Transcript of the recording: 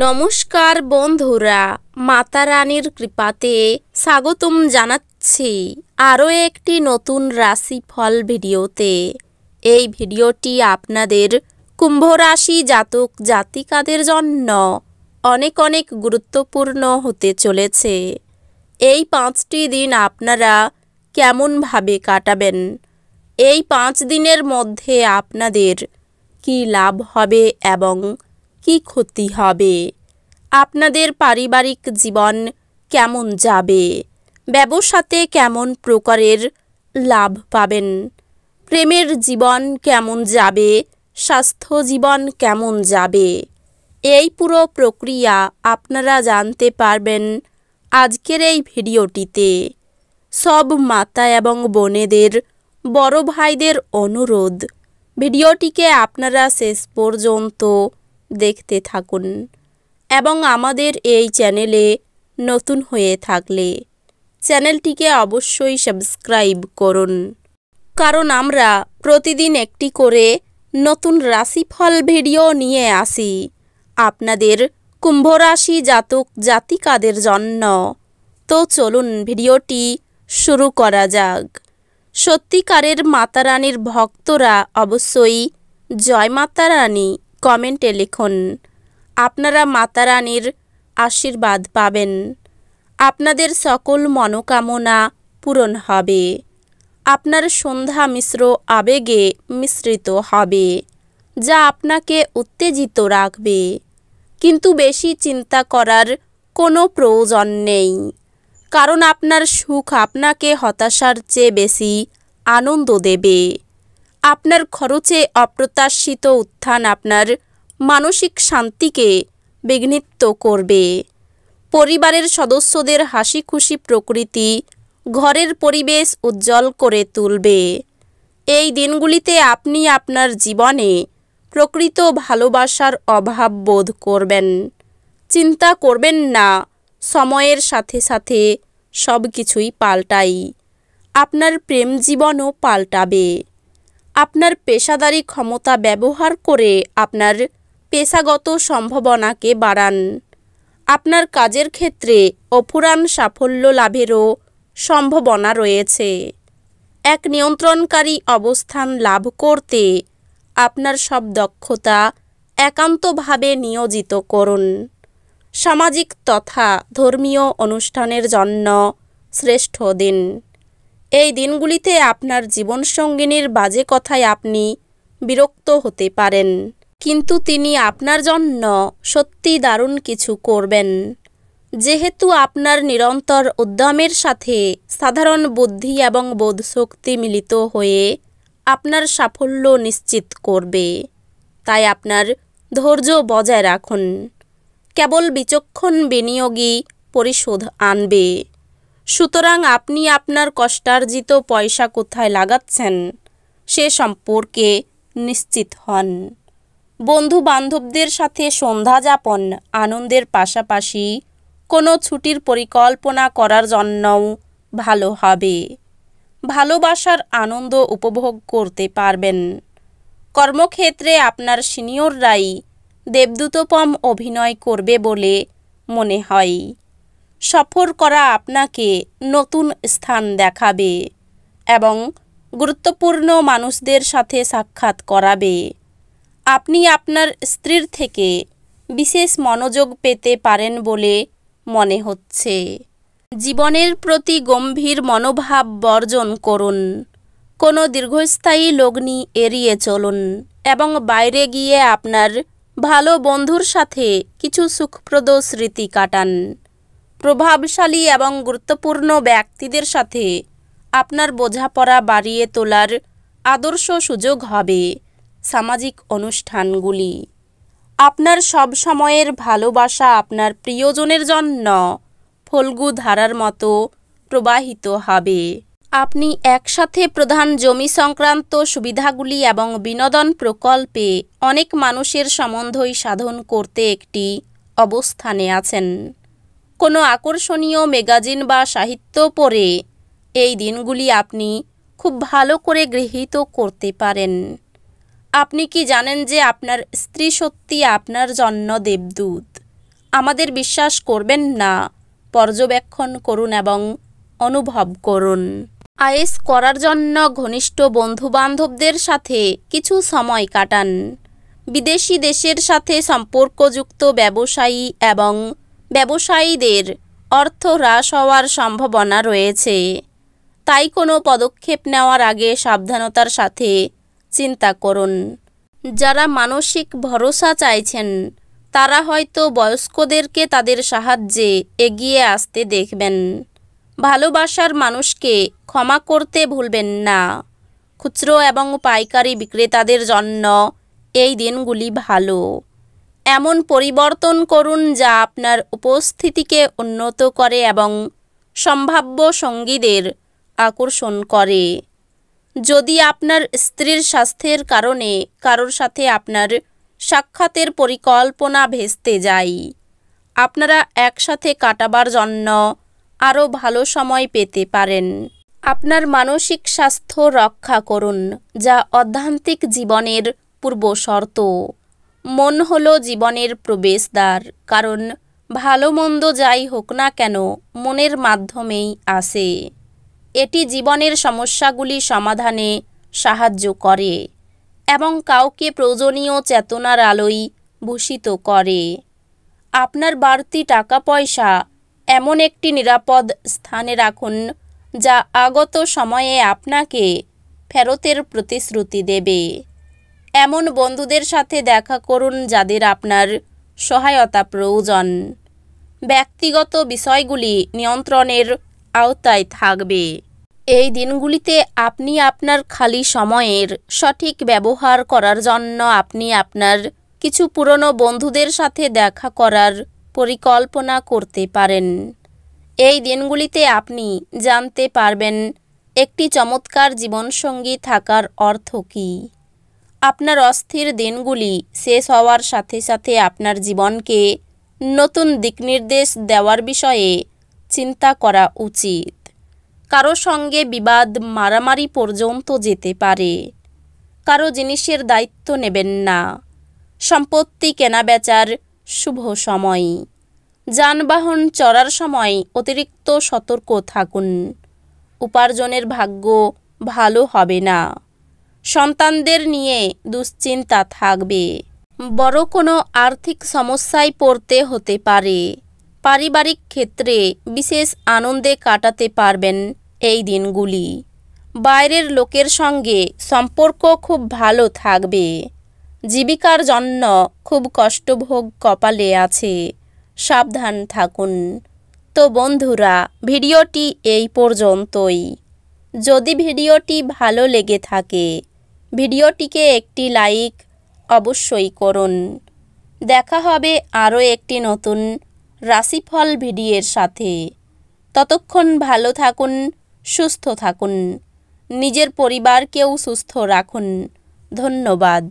নমস্কার বন্ধুরা, মাতা রানীর কৃপাতে স্বাগতম জানাচ্ছি আরও একটি নতুন রাশিফল ভিডিওতে। এই ভিডিওটি আপনাদের কুম্ভ রাশি জাতক জাতিকাদের জন্য অনেক অনেক গুরুত্বপূর্ণ হতে চলেছে। এই 5টি দিন আপনারা কেমনভাবে কাটাবেন, এই 5 দিনের মধ্যে আপনাদের কি লাভ হবে এবং কি ক্ষতি হবে, আপনাদের পারিবারিক জীবন কেমন যাবে, ব্যবসাতে কেমন প্রকারের লাভ পাবেন, প্রেমের জীবন কেমন যাবে, স্বাস্থ্য জীবন কেমন যাবে, এই পুরো প্রক্রিয়া আপনারা জানতে পারবেন আজকের এই ভিডিওটিতে। সব মাতা এবং বোনেদের, বড় ভাইদের অনুরোধ, ভিডিওটিকে আপনারা শেষ পর্যন্ত দেখতে থাকুন এবং আমাদের এই চ্যানেলে নতুন হয়ে থাকলে চ্যানেলটিকে অবশ্যই সাবস্ক্রাইব করুন, কারণ আমরা প্রতিদিন একটি করে নতুন রাশিফল ভিডিও নিয়ে আসি আপনাদের কুম্ভ রাশি জাতক জাতিকাদের জন্য। তো চলুন ভিডিওটি শুরু করা যাক। সত্যিকারের মাতা রানীর ভক্তরা অবশ্যই জয় মাতা রানী কমেন্টে লিখুন। আপনারা মাতা রানীর আশীর্বাদ পাবেন, আপনাদের সকল মনোকামনা পূরণ হবে, আপনার সন্ধ্যা মিশ্র আবেগে মিশ্রিত হবে, যা আপনাকে উত্তেজিত রাখবে। কিন্তু বেশি চিন্তা করার কোনো প্রয়োজন নেই, কারণ আপনার সুখ আপনাকে হতাশার চেয়ে বেশি আনন্দ দেবে। আপনার খরচে অপ্রত্যাশিত উত্থান আপনার মানসিক শান্তিকে বিঘ্নিত করবে। পরিবারের সদস্যদের হাসি খুশি প্রকৃতি ঘরের পরিবেশ উজ্জ্বল করে তুলবে। এই দিনগুলিতে আপনি আপনার জীবনে প্রকৃত ভালোবাসার অভাব বোধ করবেন। চিন্তা করবেন না, সময়ের সাথে সাথে সব কিছুই পাল্টায়। আপনার প্রেম জীবনও পাল্টাবে। আপনার পেশাদারি ক্ষমতা ব্যবহার করে আপনার পেশাগত সম্ভাবনাকে বাড়ান। আপনার কাজের ক্ষেত্রে অফুরান সাফল্য লাভেরও সম্ভাবনা রয়েছে। এক নিয়ন্ত্রণকারী অবস্থান লাভ করতে আপনার সব দক্ষতা একান্তভাবে নিয়োজিত করুন। সামাজিক তথা ধর্মীয় অনুষ্ঠানের জন্য শ্রেষ্ঠ দিন। এই দিনগুলিতে আপনার জীবনসঙ্গিনীর বাজে কথায় আপনি বিরক্ত হতে পারেন, কিন্তু তিনি আপনার জন্য সত্যি দারুণ কিছু করবেন। যেহেতু আপনার নিরন্তর উদ্যমের সাথে সাধারণ বুদ্ধি এবং বোধশক্তি মিলিত হয়ে আপনার সাফল্য নিশ্চিত করবে, তাই আপনার ধৈর্য বজায় রাখুন। কেবল বিচক্ষণ বিনিয়োগই পরিশোধ আনবে। সুতরাং আপনি আপনার কষ্টার্জিত পয়সা কোথায় লাগাচ্ছেন সে সম্পর্কে নিশ্চিত হন। বন্ধু বান্ধবদের সাথে সন্ধ্যা যাপন আনন্দের পাশাপাশি কোনো ছুটির পরিকল্পনা করার জন্যও ভালো হবে। ভালোবাসার আনন্দ উপভোগ করতে পারবেন। কর্মক্ষেত্রে আপনার সিনিয়ররাই দেবদূতোপম অভিনয় করবে বলে মনে হয়। সফর করা আপনাকে নতুন স্থান দেখাবে এবং গুরুত্বপূর্ণ মানুষদের সাথে সাক্ষাৎ করাবে। আপনি আপনার স্ত্রীর থেকে বিশেষ মনোযোগ পেতে পারেন বলে মনে হচ্ছে। জীবনের প্রতি গম্ভীর মনোভাব বর্জন করুন। কোনো দীর্ঘস্থায়ী লগ্নি এড়িয়ে চলুন এবং বাইরে গিয়ে আপনার ভালো বন্ধুর সাথে কিছু সুখপ্রদ স্মৃতি কাটান। প্রভাবশালী এবং গুরুত্বপূর্ণ ব্যক্তিদের সাথে আপনার বোঝাপড়া বাড়িয়ে তোলার আদর্শ সুযোগ হবে। সামাজিক অনুষ্ঠানগুলি আপনার সব সময়ের ভালোবাসা আপনার প্রিয়জনের জন্য ফল্গু ধারার মতো প্রবাহিত হবে। আপনি একসাথে প্রধান জমি সংক্রান্ত সুবিধাগুলি এবং বিনোদন প্রকল্পে অনেক মানুষের সম্বন্ধই সাধন করতে একটি অবস্থানে আছেন। কোনো আকর্ষণীয় ম্যাগাজিন বা সাহিত্য পড়ে এই দিনগুলি আপনি খুব ভালো করে গৃহীত করতে পারেন। আপনি কি জানেন যে আপনার স্ত্রী সত্যি আপনার জন্য দেবদূত? আমাদের বিশ্বাস করবেন না, পর্যবেক্ষণ করুন এবং অনুভব করুন। আয়েশ করার জন্য ঘনিষ্ঠ বন্ধুবান্ধবদের সাথে কিছু সময় কাটান। বিদেশি দেশের সাথে সম্পর্কযুক্ত ব্যবসায়ী এবং ব্যবসায়ীদের অর্থ হ্রাস হওয়ার সম্ভাবনা রয়েছে, তাই কোনো পদক্ষেপ নেওয়ার আগে সাবধানতার সাথে চিন্তা করুন। যারা মানসিক ভরসা চাইছেন তারা হয়তো বয়স্কদেরকে তাদের সাহায্যে এগিয়ে আসতে দেখবেন। ভালোবাসার মানুষকে ক্ষমা করতে ভুলবেন না। খুচরো এবং পাইকারি বিক্রেতাদের জন্য এই দিনগুলি ভালো। এমন পরিবর্তন করুন যা আপনার উপস্থিতিকে উন্নত করে এবং সম্ভাব্য সঙ্গীদের আকর্ষণ করে। যদি আপনার স্ত্রীর স্বাস্থ্যের কারণে কারোর সাথে আপনার সাক্ষাতের পরিকল্পনা ভেস্তে যায়, আপনারা একসাথে কাটাবার জন্য আরও ভালো সময় পেতে পারেন। আপনার মানসিক স্বাস্থ্য রক্ষা করুন, যা আধ্যাত্মিক জীবনের পূর্বশর্ত। মন হলো জীবনের প্রবেশদ্বার, কারণ ভালো মন্দ যাই হোক না কেন মনের মাধ্যমেই আসে। এটি জীবনের সমস্যাগুলি সমাধানে সাহায্য করে এবং কাউকে প্রয়োজনীয় চেতনার আলোয় ভূষিত করে। আপনার বাড়তি টাকা পয়সা এমন একটি নিরাপদ স্থানে রাখুন যা আগত সময়ে আপনাকে ফেরতের প্রতিশ্রুতি দেবে। এমন বন্ধুদের সাথে দেখা করুন যাদের আপনার সহায়তা প্রয়োজন। ব্যক্তিগত বিষয়গুলি নিয়ন্ত্রণের আওতায় থাকবে। এই দিনগুলিতে আপনি আপনার খালি সময়ের সঠিক ব্যবহার করার জন্য আপনি আপনার কিছু পুরনো বন্ধুদের সাথে দেখা করার পরিকল্পনা করতে পারেন। এই দিনগুলিতে আপনি জানতে পারবেন একটি চমৎকার জীবনসঙ্গী থাকার অর্থ কী। আপনার অস্থির দিনগুলি শেষ হওয়ার সাথে সাথে আপনার জীবনকে নতুন দিকনির্দেশ দেওয়ার বিষয়ে চিন্তা করা উচিত। কারো সঙ্গে বিবাদ মারামারি পর্যন্ত যেতে পারে। কারো জিনিসের দায়িত্ব নেবেন না। সম্পত্তি কেনাবেচার শুভ সময়। যানবাহন চড়ার সময় অতিরিক্ত সতর্ক থাকুন। উপার্জনের ভাগ্য ভালো হবে না। সন্তানদের নিয়ে দুশ্চিন্তা থাকবে। বড় কোনো আর্থিক সমস্যায় পড়তে হতে পারে। পারিবারিক ক্ষেত্রে বিশেষ আনন্দে কাটাতে পারবেন এই দিনগুলি। বাইরের লোকের সঙ্গে সম্পর্ক খুব ভালো থাকবে। জীবিকার জন্য খুব কষ্টভোগ কপালে আছে, সাবধান থাকুন। তো বন্ধুরা, ভিডিওটি এই পর্যন্তই। যদি ভিডিওটি ভালো লেগে থাকে ভিডিওটিকে একটি লাইক অবশ্যই করুন। দেখা হবে আরও একটি নতুন রাশিফল ভিডিওর সাথে। ততক্ষণ ভালো থাকুন, সুস্থ থাকুন, নিজের পরিবারকেও সুস্থ রাখুন। ধন্যবাদ।